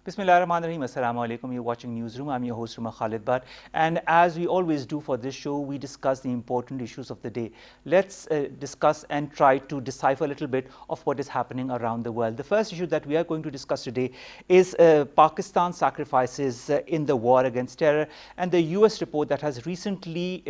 Bismillahirrahmanirrahim. Assalamu alaikum. You're watching Newsroom. I'm your host, Ruma Khalid Bhatt. And as we always do for this show, we discuss the important issues of the day. Let's discuss and try to decipher a little bit of what is happening around the world. The first issue that we are going to discuss today is Pakistan's sacrifices in the war against terror and the US report that has recently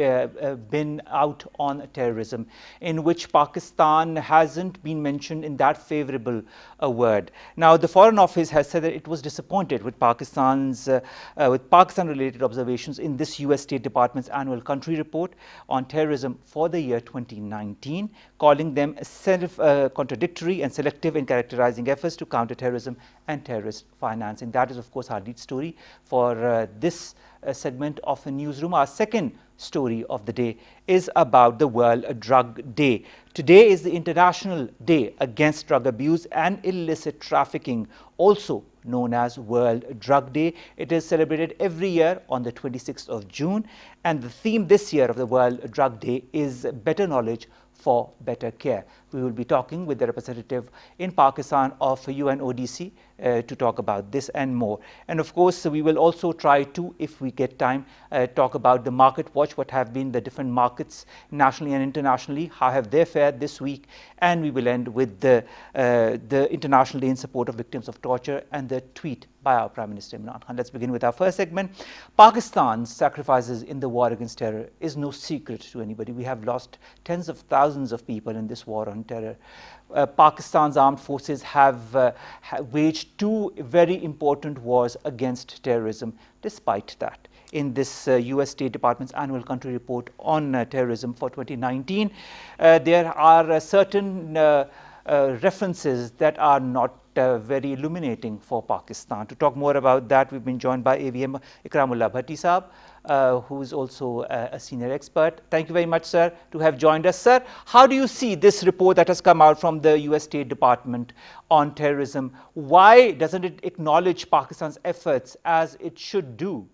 been out on terrorism, in which Pakistan hasn't been mentioned in that favorable word. Now, the Foreign Office has said that it was disappointed with Pakistan-related observations in this U.S. State Department's annual country report on terrorism for the year 2019, calling them self-contradictory and selective in characterizing efforts to counter terrorism and terrorist financing. That is, of course, our lead story for this segment of the Newsroom. Our second story of the day is about the World Drug Day. Today is the International Day Against Drug Abuse and Illicit Trafficking, also known as World Drug Day. It is celebrated every year on the 26th of June, and the theme this year of the World Drug Day is better knowledge for better care. We will be talking with the representative in Pakistan of UNODC to talk about this and more. And of course, we will also try to, if we get time, talk about the market watch, what have been the different markets nationally and internationally, how have they fared this week, and we will end with the International Day in support of victims of torture and the tweet by our Prime Minister Imran Khan. Let's begin with our first segment. Pakistan's sacrifices in the war against terror is no secret to anybody. We have lost tens of thousands of people in this war on terror. Pakistan's armed forces have waged two very important wars against terrorism. Despite that, in this US State Department's annual country report on terrorism for 2019, there are certain references that are not very illuminating for Pakistan. To talk more about that, we've been joined by AVM Ikramullah Bhatti Saab, who is also a senior expert. Thank you very much, sir, to have joined us. Sir, how do you see this report that has come out from the US State Department on terrorism? Why doesn't it acknowledge Pakistan's efforts as it should do?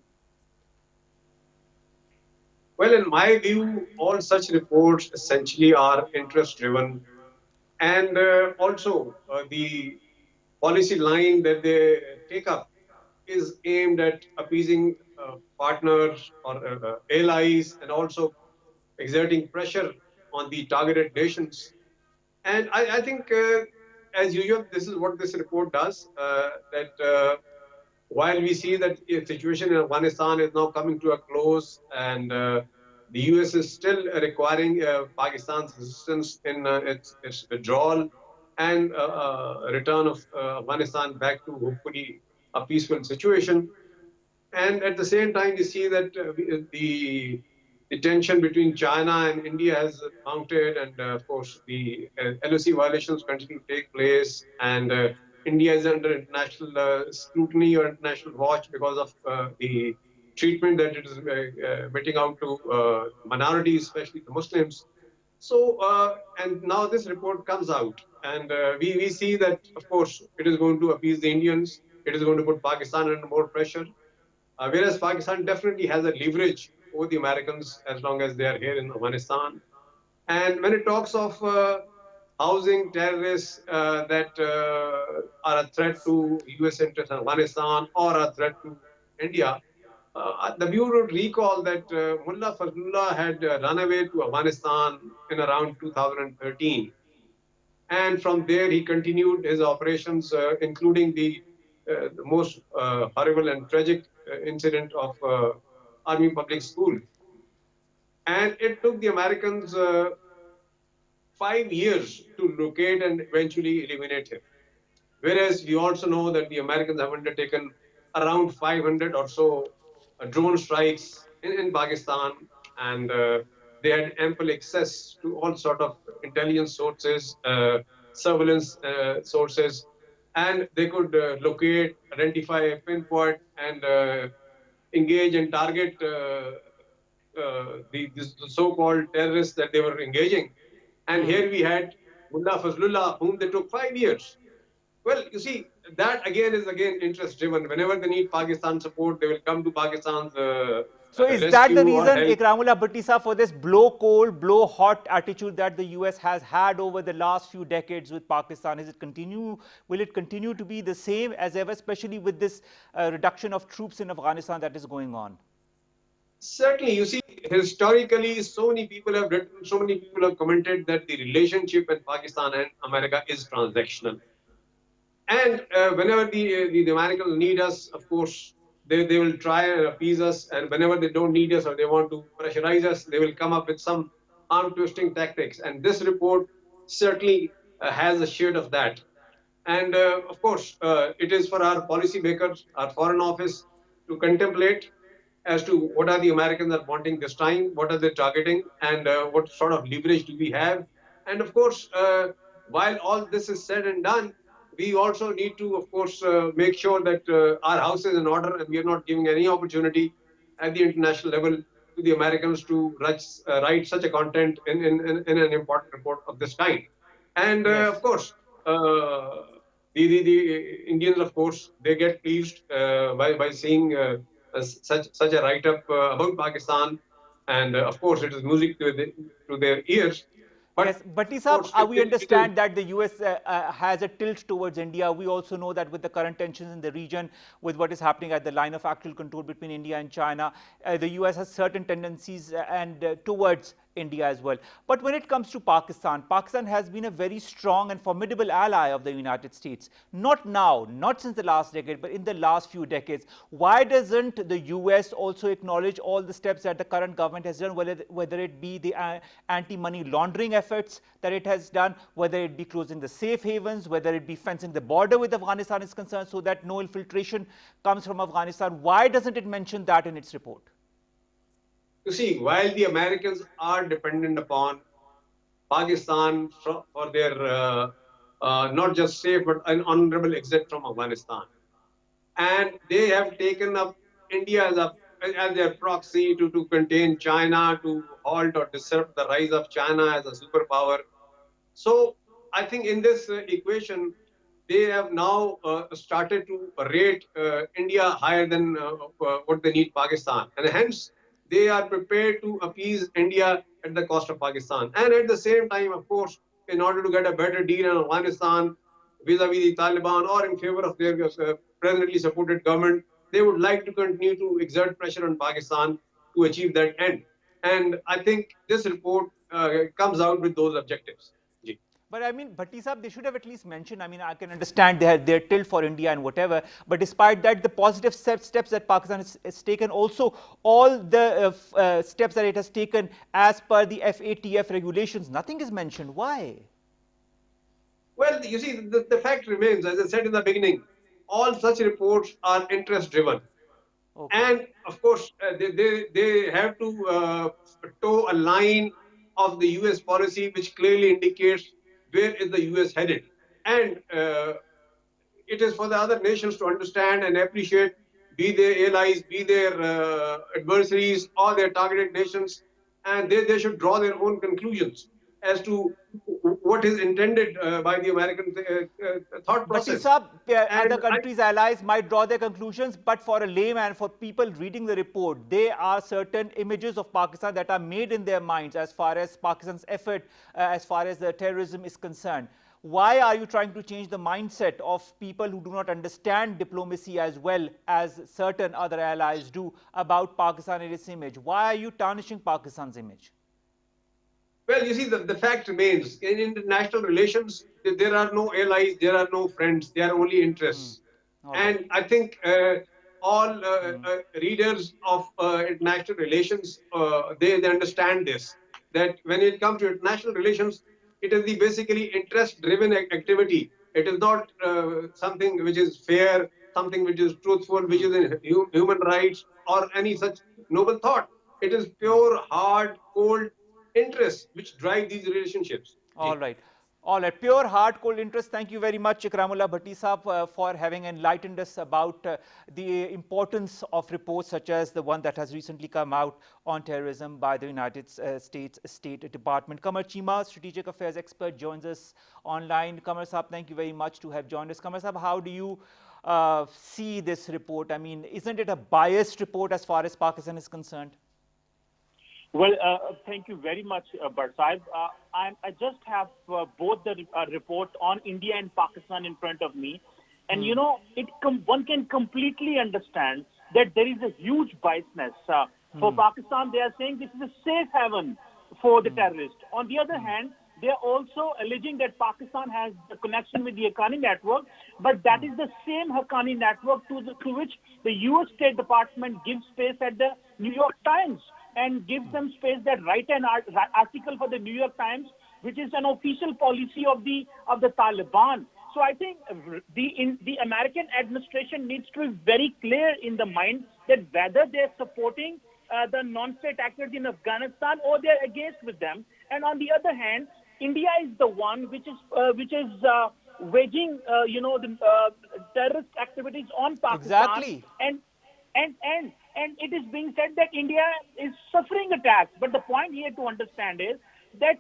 Well, in my view, all such reports essentially are interest driven. And also, the policy line that they take up is aimed at appeasing partners or allies and also exerting pressure on the targeted nations. And I think, as usual, this is what this report does, that while we see that the situation in Afghanistan is now coming to a close and the US is still requiring Pakistan's assistance in its withdrawal and return of Afghanistan back to hopefully a peaceful situation. And at the same time, we see that the tension between China and India has mounted, and of course, the LOC violations continue to take place, and India is under international scrutiny or international watch because of the treatment that it is meting out to minorities, especially the Muslims. So, and now this report comes out, and we see that, of course, it is going to appease the Indians, it is going to put Pakistan under more pressure. Whereas Pakistan definitely has a leverage over the Americans as long as they are here in Afghanistan. And when it talks of housing terrorists that are a threat to US interests in Afghanistan or a threat to India, the Bureau would recall that Mullah Fazlullah had run away to Afghanistan in around 2013. And from there, he continued his operations, including the most horrible and tragic incident of Army Public School. And it took the Americans 5 years to locate and eventually eliminate him. Whereas we also know that the Americans have undertaken around 500 or so drone strikes in Pakistan, and they had ample access to all sort of intelligence sources, surveillance sources, and they could locate, identify, pinpoint, and engage and target the so-called terrorists that they were engaging. And here we had Mullah Fazlullah, whom they took 5 years. Well, you see, that again is interest driven. Whenever they need Pakistan support, they will come to Pakistan's So is that the rescue or reason, help. Ikramullah Bhattisa, for this blow cold, blow hot attitude that the US has had over the last few decades with Pakistan? Will it continue to be the same as ever, especially with this reduction of troops in Afghanistan that is going on? Certainly, you see, historically, so many people have written, so many people have commented that the relationship in Pakistan and America is transactional. And whenever the Americans need us, of course, they will try and appease us. And whenever they don't need us or they want to pressurize us, they will come up with some arm twisting tactics. And this report certainly has a shade of that. And of course, it is for our policymakers, our foreign office to contemplate as to what are the Americans are wanting this time, what are they targeting, and what sort of leverage do we have. And of course, while all this is said and done, we also need to, of course, make sure that our house is in order and we are not giving any opportunity at the international level to the Americans to write such a content in an important report of this kind. And of Yes. course, uh, the Indians, of course, they get pleased by seeing such a write up about Pakistan, and of course, it is music to their ears. But Yes, Bhatti of course, we it is. understand that the US has a tilt towards India. We also know that with the current tensions in the region, with what is happening at the line of actual control between India and China, the US has certain tendencies and towards India as well. But when it comes to Pakistan, Pakistan has been a very strong and formidable ally of the United States. Not now, not since the last decade, but in the last few decades. Why doesn't the US also acknowledge all the steps that the current government has done, whether it be the anti-money laundering efforts that it has done, whether it be closing the safe havens, whether it be fencing the border with Afghanistan is concerned so that no infiltration comes from Afghanistan? Why doesn't it mention that in its report? You see, while the Americans are dependent upon Pakistan for their not just safe but an honorable exit from Afghanistan, and they have taken up India as their proxy to contain China, to halt or disrupt the rise of China as a superpower. So I think in this equation, they have now started to rate India higher than what they need Pakistan, and hence they are prepared to appease India at the cost of Pakistan. And at the same time, of course, in order to get a better deal in Afghanistan vis-a-vis the Taliban or in favor of their presently supported government, they would like to continue to exert pressure on Pakistan to achieve that end. And I think this report comes out with those objectives. But I mean, Bhatti Sahab, they should have at least mentioned. I mean, I can understand their tilt for India and whatever. But despite that, the positive steps that Pakistan has taken, also all the steps that it has taken as per the FATF regulations, nothing is mentioned. Why? Well, you see, the fact remains, as I said in the beginning, all such reports are interest driven. Okay. And of course, they have to toe a line of the US policy, which clearly indicates where is the US headed. And it is for the other nations to understand and appreciate, be they allies, be their adversaries, or their targeted nations, and they should draw their own conclusions as to what is intended by the American thought But process. Isab, other And I, countries' allies might draw their conclusions, but for a layman, for people reading the report, there are certain images of Pakistan that are made in their minds as far as Pakistan's effort, as far as the terrorism is concerned. Why are you trying to change the mindset of people who do not understand diplomacy as well as certain other allies do about Pakistan and its image? Why are you tarnishing Pakistan's image? well, you see, the fact remains in international relations, there are no allies, there are no friends, there are only Hmm. interests. All right. And I think all Hmm. readers of international relations, they understand this, that when it comes to international relations, it is the basically interest driven activity. It is not something which is fair, something which is truthful, which Hmm. is in human rights or any such noble thought. It is Hmm. pure, hard, cold interests which drive these relationships. All right. All right. Pure heart, cold interest. Thank you very much, Ikramullah Bhatti Saab, for having enlightened us about the importance of reports such as the one that has recently come out on terrorism by the United States State Department. Kamar Chima, strategic affairs expert, joins us online. Kamar Saab, thank you very much to have joined us. Kamar Saab, how do you see this report? I mean, isn't it a biased report as far as Pakistan is concerned? Well, thank you very much, Barsahib. I just have both the report on India and Pakistan in front of me. And, you know, one can completely understand that there is a huge biasness. For Pakistan, they are saying this is a safe haven for the terrorists. On the other hand, they are also alleging that Pakistan has a connection with the Haqqani network, but that is the same Haqqani network to which the U.S. State Department gives space at the New York Times and gives them space that write an article for the New York Times, which is an official policy of the Taliban. So I think the American administration needs to be very clear in the mind that whether they're supporting the non-state actors in Afghanistan or they're against with them. And on the other hand, India is the one which is waging the terrorist activities on Pakistan. Exactly. And it is being said that India is suffering attacks. But the point here to understand is that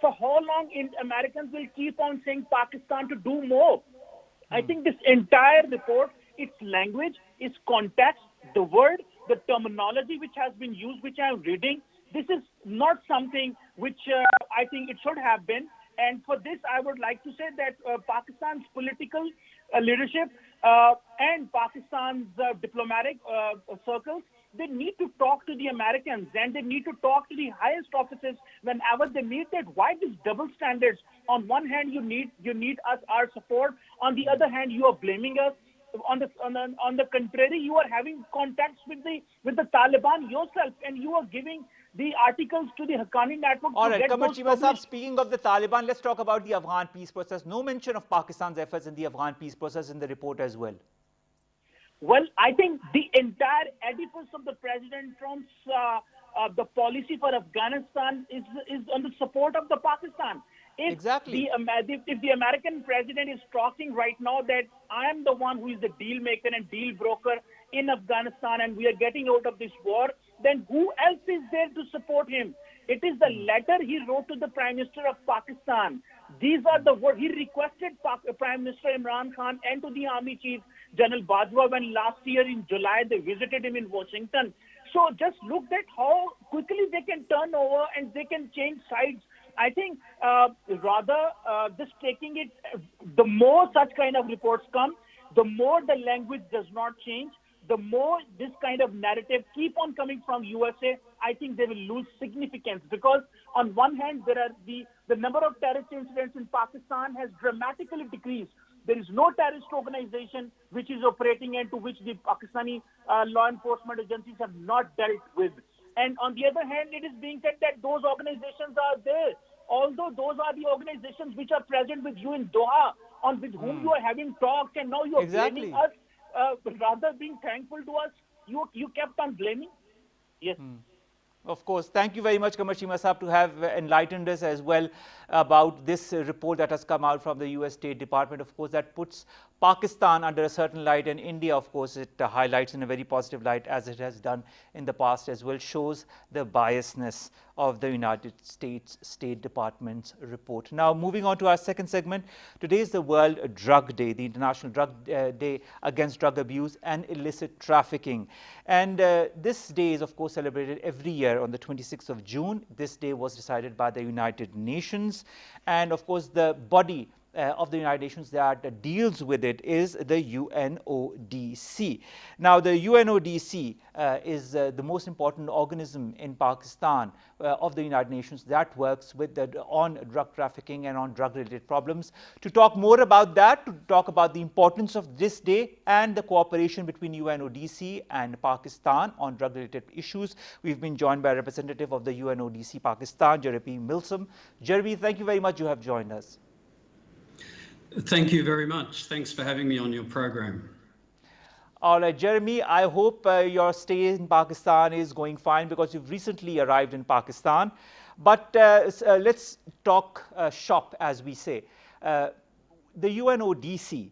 for how long Americans will keep on saying Pakistan to do more? I think this entire report, its language, its context, the word, the terminology which has been used, which I am reading, this is not something which I think it should have been. And for this, I would like to say that Pakistan's political leadership and Pakistan's diplomatic circles, they need to talk to the Americans and they need to talk to the highest officers whenever they meet that. Why these double standards? On one hand, you need us, our support. On the other hand, you are blaming us. On the contrary, you are having contacts with the Taliban yourself, and you are giving the articles to the Haqqani network. All right, Qamar Cheema Sahab, speaking of the Taliban, let's talk about the Afghan peace process. No mention of Pakistan's efforts in the Afghan peace process in the report as well. Well, I think the entire edifice of the President Trump's the policy for Afghanistan is on the support of the Pakistan. Exactly. If the American president is talking right now that I am the one who is the deal maker and deal broker in Afghanistan and we are getting out of this war, then who else is there to support him? It is the letter he wrote to the Prime Minister of Pakistan. These are the words he requested Prime Minister Imran Khan and to the Army Chief General Bajwa when last year in July they visited him in Washington. So just look at how quickly they can turn over and they can change sides. I think rather just taking it, the more such kind of reports come, the more the language does not change, the more this kind of narrative keep on coming from USA, I think they will lose significance because on one hand, there are the number of terrorist incidents in Pakistan has dramatically decreased. There is no terrorist organization which is operating and to which the Pakistani law enforcement agencies have not dealt with. And on the other hand, it is being said that those organizations are there. Although those are the organizations which are present with you in Doha, on with whom you are having talks, and now you are blaming us, rather being thankful to us, you kept on blaming. Yes. Of course. Thank you very much, Qamar Cheema Sahab, to have enlightened us as well about this report that has come out from the US State Department. Of course, that puts Pakistan under a certain light, and India, of course, it highlights in a very positive light, as it has done in the past as well, shows the biasness of the United States State Department's report. Now, moving on to our second segment, today is the World Drug Day, the International Drug Day against drug abuse and illicit trafficking. And this day is, of course, celebrated every year on the 26th of June. This day was decided by the United Nations, and of course, the body of the United Nations that deals with it is the UNODC. Now, the UNODC is the most important organism in Pakistan of the United Nations that works with on drug trafficking and on drug-related problems. To talk more about that, to talk about the importance of this day and the cooperation between UNODC and Pakistan on drug-related issues, we've been joined by a representative of the UNODC Pakistan, Jeremy Milsom. Jeremy, thank you very much. You have joined us. Thank you very much. Thanks for having me on your program. All right, Jeremy, I hope your stay in Pakistan is going fine because you've recently arrived in Pakistan. But let's talk shop, as we say. The UNODC,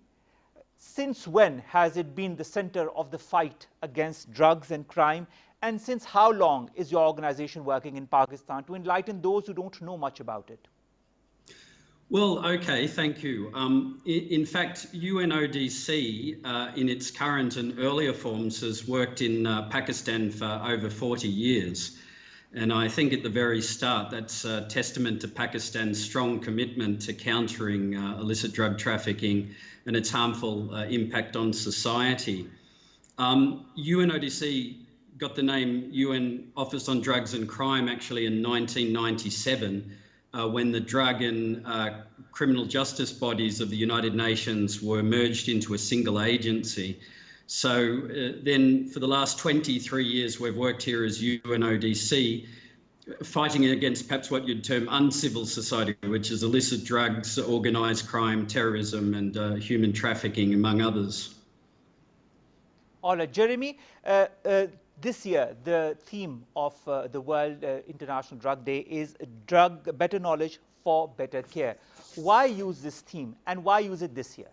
since when has it been the center of the fight against drugs and crime? And since how long is your organization working in Pakistan, to enlighten those who don't know much about it? Well, okay, thank you. In fact, UNODC, in its current and earlier forms, has worked in Pakistan for over 40 years. And I think at the very start, that's a testament to Pakistan's strong commitment to countering illicit drug trafficking and its harmful impact on society. UNODC got the name UN Office on Drugs and Crime actually in 1997, when the drug and criminal justice bodies of the United Nations were merged into a single agency. So then for the last 23 years, we've worked here as UNODC, fighting against perhaps what you'd term uncivil society, which is illicit drugs, organised crime, terrorism and human trafficking, among others. All right, Jeremy, this year the theme of the World International Drug Day is better knowledge for better care. Why use this theme and why use it this year?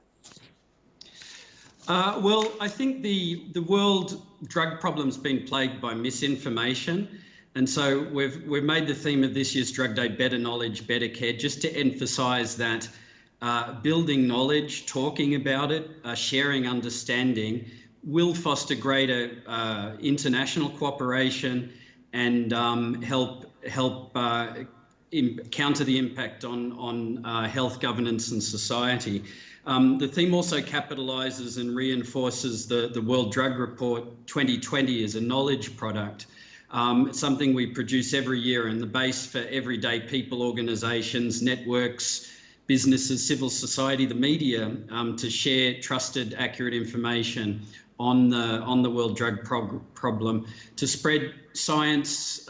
Well, I think the world drug problem's been plagued by misinformation. And so we've made the theme of this year's Drug Day Better Knowledge, Better Care, just to emphasise that building knowledge, talking about it, sharing understanding will foster greater international cooperation and help counter the impact on health governance and society. The theme also capitalises and reinforces the World Drug Report 2020 as a knowledge product. It's something we produce every year and the base for everyday people, organisations, networks, businesses, civil society, the media, to share trusted, accurate information on the world drug problem, to spread science,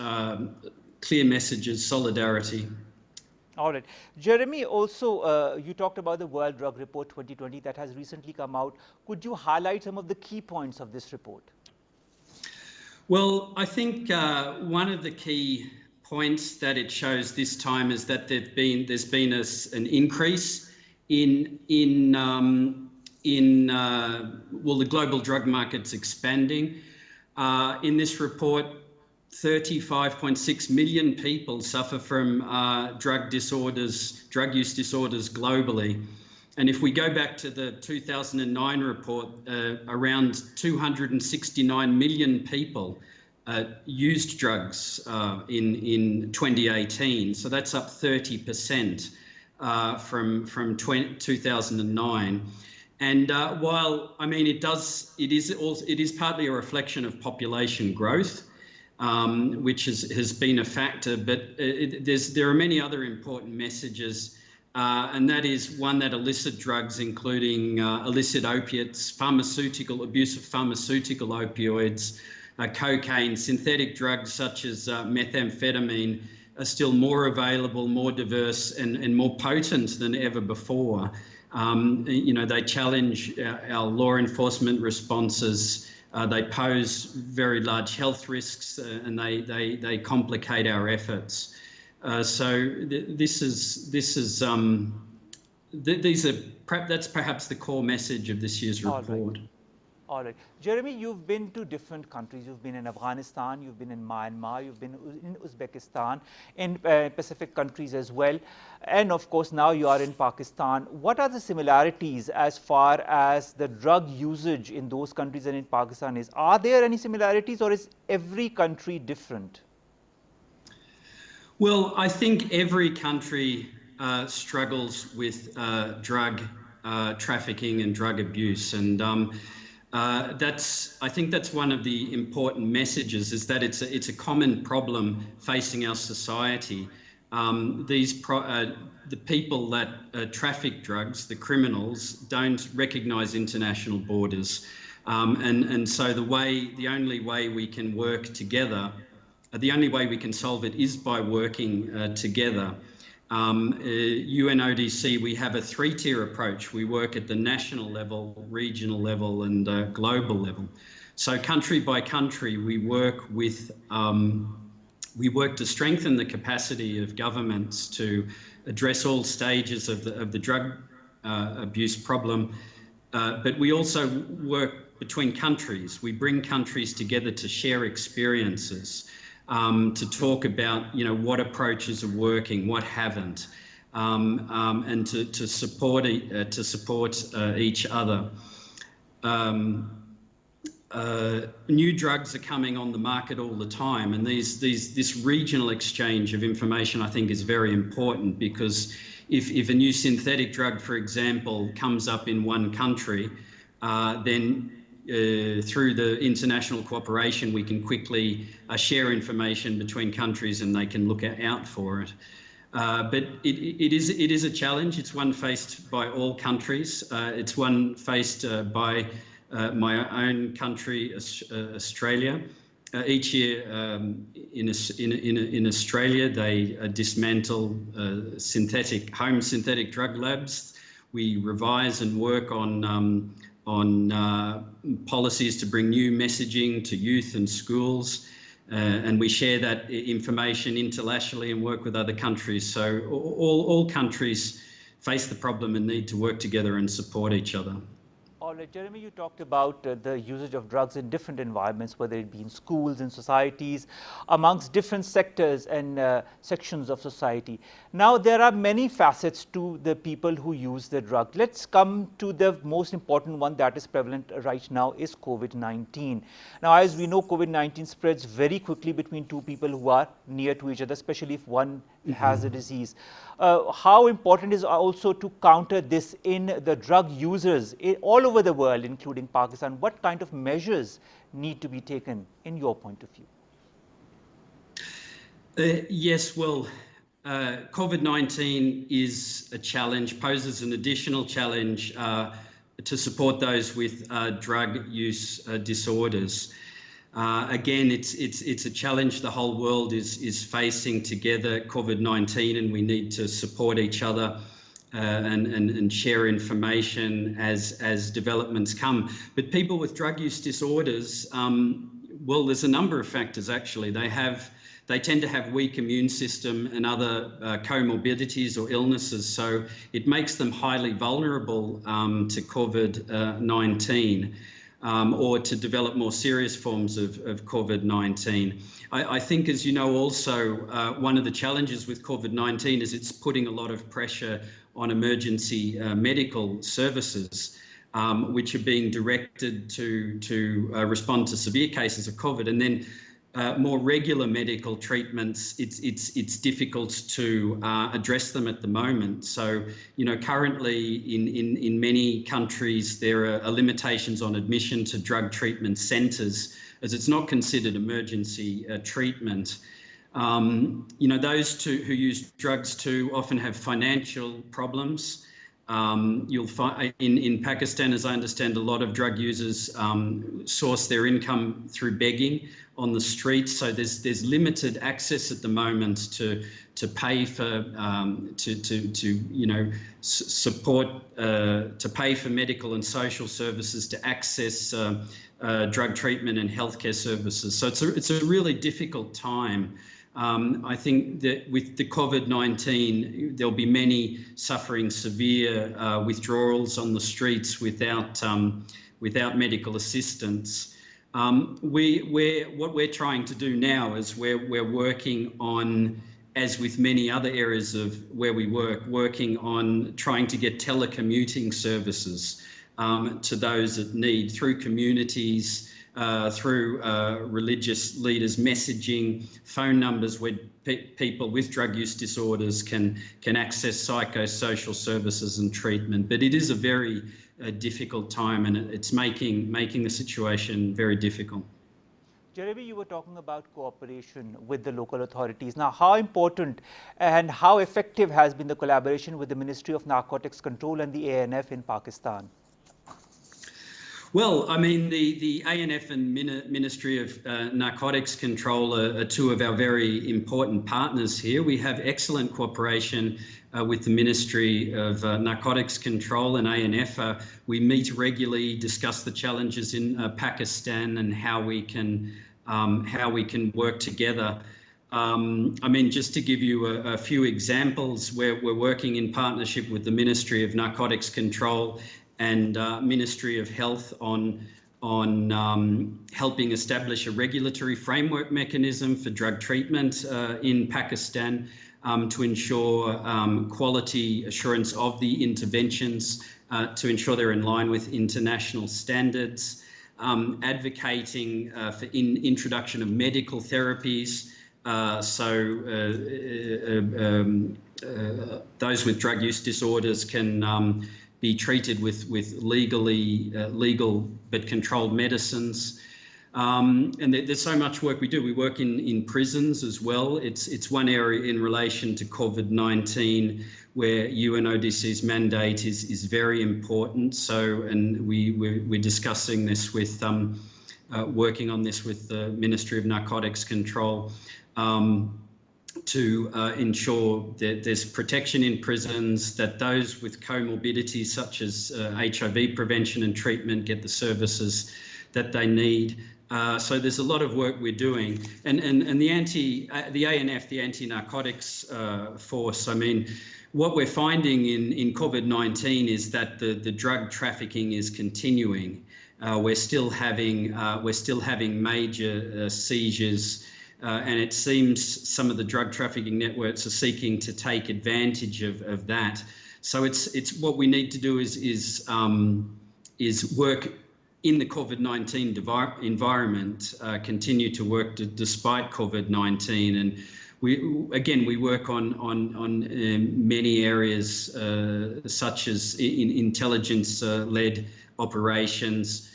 clear messages, solidarity. All right. Jeremy, also you talked about the World Drug Report 2020 that has recently come out. Could you highlight some of the key points of this report? Well, I think one of the key points that it shows this time is that there's been an increase in the global drug market's expanding. In this report, 35.6 million people suffer from drug use disorders globally. And if we go back to the 2009 report, around 269 million people used drugs in 2018. So that's up 30% from 2009. And while I mean it is partly a reflection of population growth, which has been a factor, but there are many other important messages. And that is one, that illicit drugs, including illicit opiates, abuse of pharmaceutical opioids, cocaine, synthetic drugs such as methamphetamine are still more available, more diverse and more potent than ever before. They challenge our law enforcement responses. They pose very large health risks and they complicate our efforts. That's perhaps the core message of this year's report. All right. Jeremy, you've been to different countries. You've been in Afghanistan, you've been in Myanmar, you've been in Uzbekistan, in Pacific countries as well. And of course, now you are in Pakistan. What are the similarities as far as the drug usage in those countries and in Pakistan is? Are there any similarities or is every country different? Well, I think every country struggles with drug trafficking and drug abuse. And I think that's one of the important messages, is that it's a common problem facing our society. The people that traffic drugs, the criminals, don't recognise international borders, and so the only way we can work together, the only way we can solve it is by working together. UNODC, we have a three-tier approach. We work at the national level, regional level and global level. So country by country, we work to strengthen the capacity of governments to address all stages of the drug abuse problem. But we also work between countries. We bring countries together to share experiences, to talk about, what approaches are working, what haven't. and to support each other. New drugs are coming on the market all the time, and this regional exchange of information, I think, is very important, because if a new synthetic drug, for example, comes up in one country, then through the international cooperation, we can quickly share information between countries, and they can look out for it. But it is a challenge. It's one faced by all countries. It's one faced by my own country, Australia. Each year in Australia, they dismantle synthetic drug labs. We revise and work on policies to bring new messaging to youth and schools. And we share that information internationally and work with other countries. So all countries face the problem and need to work together and support each other. All right, Jeremy, you talked about the usage of drugs in different environments, whether it be in schools, in societies, amongst different sectors and sections of society. Now, there are many facets to the people who use the drug. Let's come to the most important one that is prevalent right now is COVID-19. Now, as we know, COVID-19 spreads very quickly between two people who are near to each other, especially if one has the disease. How important is also to counter this in the drug users all over the world, including Pakistan? What kind of measures need to be taken in your point of view? Yes, well, COVID-19 is a challenge, poses an additional challenge to support those with drug use disorders. Again, it's a challenge the whole world is facing together, COVID-19, and we need to support each other and share information as developments come. But people with drug use disorders, well, there's a number of factors actually. They tend to have weak immune system and other comorbidities or illnesses, so it makes them highly vulnerable to COVID-19. Or to develop more serious forms of COVID-19. I think, as you know, also one of the challenges with COVID-19 is it's putting a lot of pressure on emergency medical services, which are being directed to respond to severe cases of COVID, and then more regular medical treatments, it's difficult to address them at the moment. So, you know, currently in many countries there are limitations on admission to drug treatment centres, as it's not considered emergency treatment. You know, those who use drugs too often have financial problems. You'll find in Pakistan, as I understand, a lot of drug users source their income through begging on the streets. So there's limited access at the moment to pay for support to pay for medical and social services, to access drug treatment and healthcare services. So it's a really difficult time. I think that with the COVID-19, there'll be many suffering severe withdrawals on the streets without medical assistance. What we're trying to do now is we're working on, as with many other areas of where we working on trying to get telecommuting services to those that need through communities, through religious leaders messaging, phone numbers where people with drug use disorders can access psychosocial services and treatment. But it is a very difficult time, and it's making the situation very difficult. Jeremy, you were talking about cooperation with the local authorities. Now, how important and how effective has been the collaboration with the Ministry of Narcotics Control and the ANF in Pakistan? Well, I mean, the ANF and Ministry of Narcotics Control are two of our very important partners here. We have excellent cooperation with the Ministry of Narcotics Control and ANF. We meet regularly, discuss the challenges in Pakistan and how we can work together. I mean, just to give you a few examples, we're working in partnership with the Ministry of Narcotics Control and Ministry of Health on helping establish a regulatory framework mechanism for drug treatment in Pakistan. to ensure quality assurance of the interventions, to ensure they're in line with international standards, advocating for introduction of medical therapies, those with drug use disorders can be treated with legal but controlled medicines. And there's so much work we do. We work in prisons as well. It's one area in relation to COVID-19 where UNODC's mandate is very important. So, and we're discussing this with, working on this with the Ministry of Narcotics Control to ensure that there's protection in prisons, that those with comorbidities such as HIV prevention and treatment get the services that they need. So there's a lot of work we're doing, and the ANF, the anti-narcotics force. I mean, what we're finding in COVID-19 is that the drug trafficking is continuing. We're still having major seizures, and it seems some of the drug trafficking networks are seeking to take advantage of that. So it's what we need to do is work in the COVID-19 environment, continue to work despite COVID-19, and we work on many areas such as intelligence-led operations,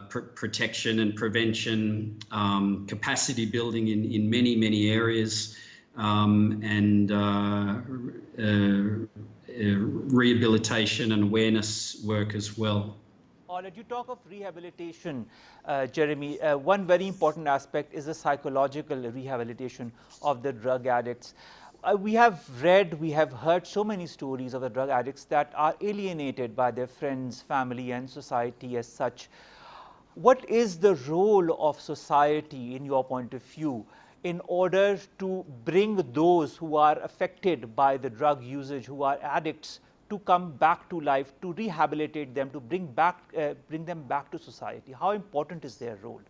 protection and prevention, capacity building in many areas, and rehabilitation and awareness work as well. All right, you talk of rehabilitation, Jeremy. One very important aspect is the psychological rehabilitation of the drug addicts. We have read, we have heard so many stories of the drug addicts that are alienated by their friends, family, and society as such. What is the role of society, in your point of view, in order to bring those who are affected by the drug usage, who are addicts, to come back to life, to rehabilitate them, to bring them back to society? How important is their role?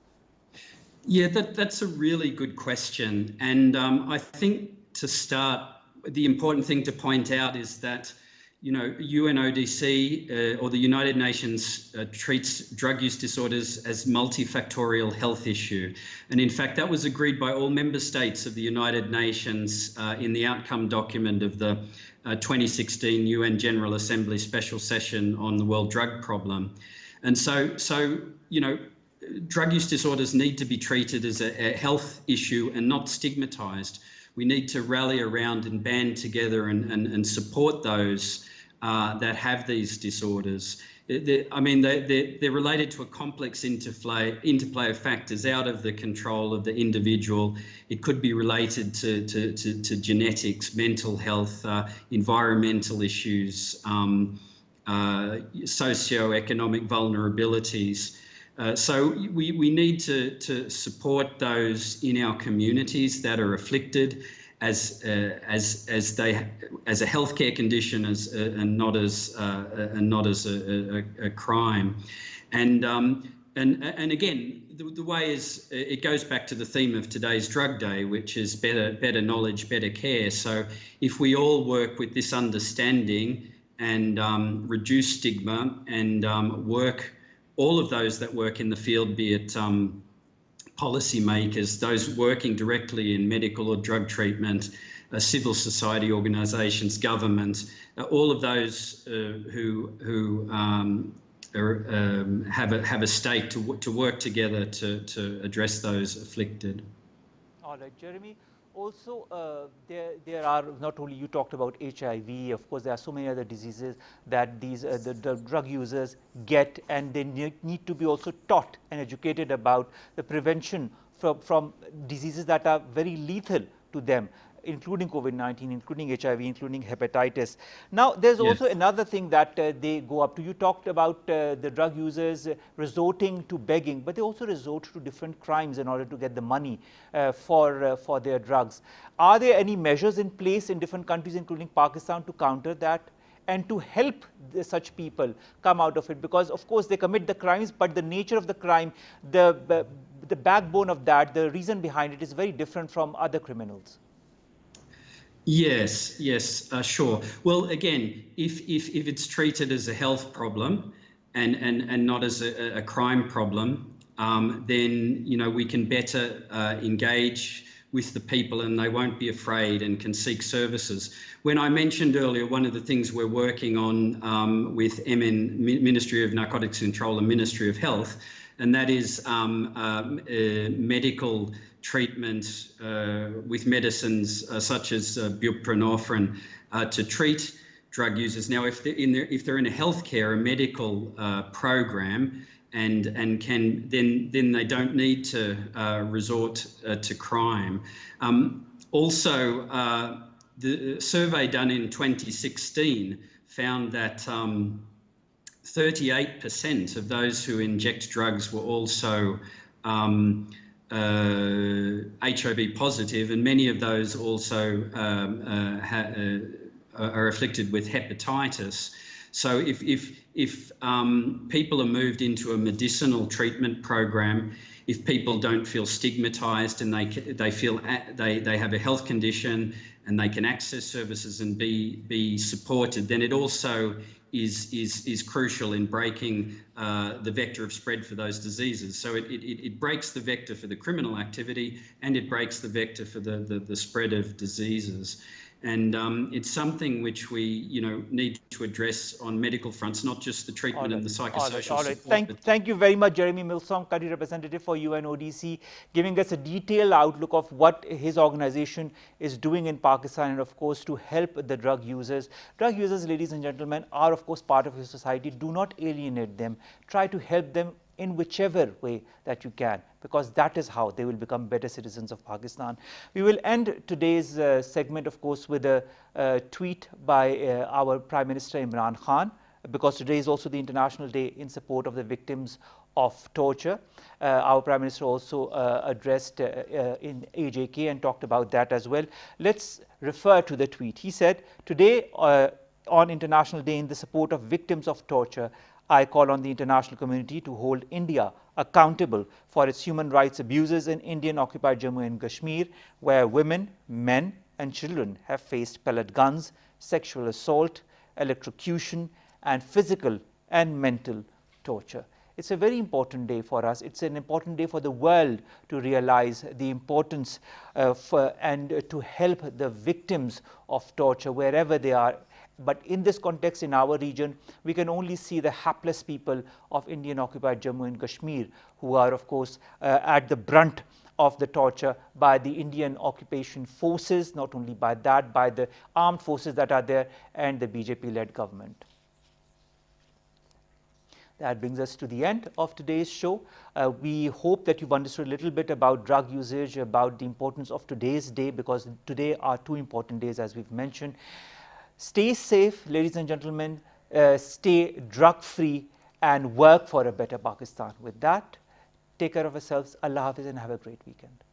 Yeah, that's a really good question. And I think to start, the important thing to point out is that, you know, UNODC or the United Nations treats drug use disorders as multifactorial health issue. And in fact, that was agreed by all member states of the United Nations in the outcome document of the 2016 UN General Assembly Special Session on the World Drug Problem. And so you know, drug use disorders need to be treated as a health issue and not stigmatized. We need to rally around and band together and support those that have these disorders. They're related to a complex interplay of factors out of the control of the individual. It could be related to genetics, mental health, environmental issues, socioeconomic vulnerabilities. So we need to support those in our communities that are afflicted as a healthcare condition, and not as a crime. And again, the way is, it goes back to the theme of today's Drug Day, which is better knowledge, better care. So if we all work with this understanding and reduce stigma and work, all of those that work in the field, be it policymakers, those working directly in medical or drug treatment, civil society organisations, government, all of those who have a stake to work together to address those afflicted. All right, Jeremy. Also, there are, not only you talked about HIV, of course, there are so many other diseases that the drug users get, and they need to be also taught and educated about the prevention from diseases that are very lethal to them, including COVID-19, including HIV, including hepatitis. Now, there's also another thing that they go up to. You talked about the drug users resorting to begging, but they also resort to different crimes in order to get the money for their drugs. Are there any measures in place in different countries, including Pakistan, to counter that and to help such people come out of it? Because, of course, they commit the crimes, but the nature of the crime, the backbone of that, the reason behind it is very different from other criminals. Yes, sure. Well, again, if it's treated as a health problem and not as a crime problem, then we can better engage with the people, and they won't be afraid and can seek services. When I mentioned earlier, one of the things we're working on with Ministry of Narcotics Control and Ministry of Health, and that is medical treatment with medicines such as buprenorphine to treat drug users. Now, if they're in a healthcare, a medical program, and can then they don't need to resort to crime. Also, the survey done in 2016 found that 38% of those who inject drugs were also HIV positive, and many of those also are afflicted with hepatitis. So if people are moved into a medicinal treatment program, if people don't feel stigmatized and they feel they have a health condition and they can access services and be supported, then it also is crucial in breaking the vector of spread for those diseases. So it breaks the vector for the criminal activity, and it breaks the vector for the spread of diseases. And it's something which we need to address on medical fronts, not just the treatment and the psychosocial support. Thank you very much, Jeremy Milsom, country representative for UNODC, giving us a detailed outlook of what his organization is doing in Pakistan, and of course to help the drug users. Drug users, ladies and gentlemen, are of course part of your society. Do not alienate them. Try to help them in whichever way that you can, because that is how they will become better citizens of Pakistan. We will end today's segment, of course, with a tweet by our Prime Minister Imran Khan, because today is also the International Day in support of the victims of torture. Our Prime Minister also addressed in AJK and talked about that as well. Let's refer to the tweet. He said, "Today on International Day in the support of victims of torture, I call on the international community to hold India accountable for its human rights abuses in Indian-occupied Jammu and Kashmir, where women, men and children have faced pellet guns, sexual assault, electrocution and physical and mental torture." It's a very important day for us. It's an important day for the world to realize the importance and to help the victims of torture wherever they are. But in this context, in our region, we can only see the hapless people of Indian-occupied Jammu and Kashmir, who are, of course, at the brunt of the torture by the Indian occupation forces, not only by that, by the armed forces that are there and the BJP-led government. That brings us to the end of today's show. We hope that you've understood a little bit about drug usage, about the importance of today's day, because today are two important days, as we've mentioned. Stay safe, ladies and gentlemen, stay drug-free and work for a better Pakistan. With that, take care of yourselves. Allah Hafiz and have a great weekend.